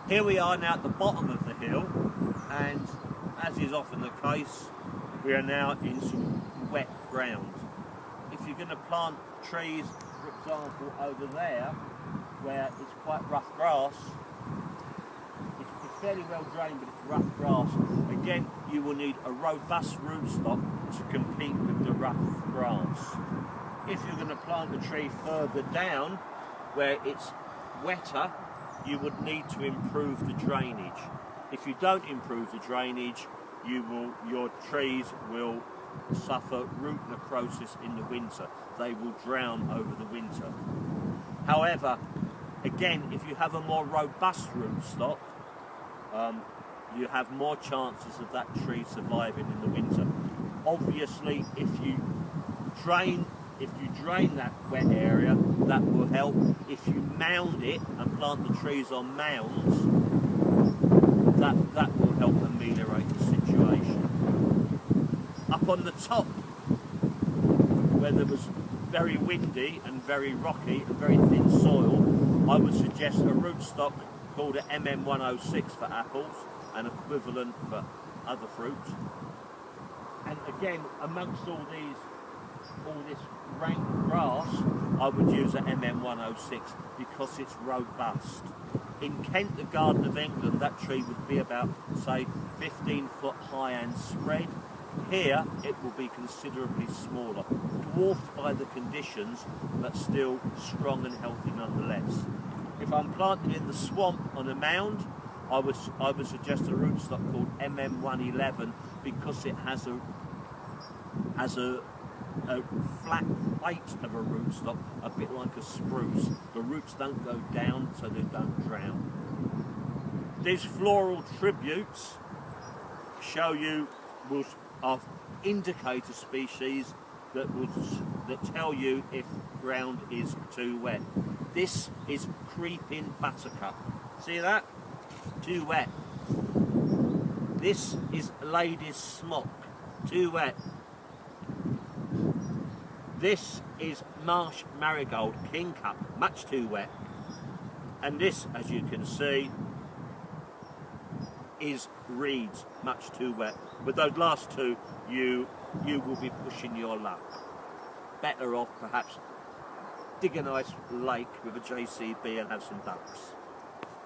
Here we are now at the bottom of the hill, and as is often the case, we are now in some wet ground. If you're going to plant trees, for example, over there, where it's quite rough grass, it's fairly well drained, but it's rough grass. Again, you will need a robust rootstock to compete with the rough grass. If you're going to plant a tree further down, where it's wetter, you would need to improve the drainage. If you don't improve the drainage, your trees will suffer root necrosis in the winter. They will drown over the winter. However, again, if you have a more robust rootstock, you have more chances of that tree surviving in the winter. Obviously, if you drain that wet area, that will help. If you mound it and plant the trees on mounds, that will help ameliorate the situation. Up on the top, where there was very windy and very rocky and very thin soil, I would suggest a rootstock called an MM106 for apples, and equivalent for other fruits. And again, amongst all this rank grass, I would use an MM106 because it's robust. In Kent, the Garden of England, that tree would be about, say, 15 foot high and spread. Here, it will be considerably smaller, dwarfed by the conditions, but still strong and healthy nonetheless. If I'm planting in the swamp on a mound, I would suggest a rootstock called MM111 because it has a flat plate of a rootstock, a bit like a spruce. The roots don't go down, so they don't drown. These floral tributes show you of indicator species that tell you if ground is too wet. This is creeping buttercup. See that? Too wet. This is lady's smock. Too wet. This is marsh marigold, kingcup, much too wet. And this, as you can see, is reeds, much too wet. With those last two, you will be pushing your luck. Better off perhaps dig a nice lake with a JCB and have some ducks.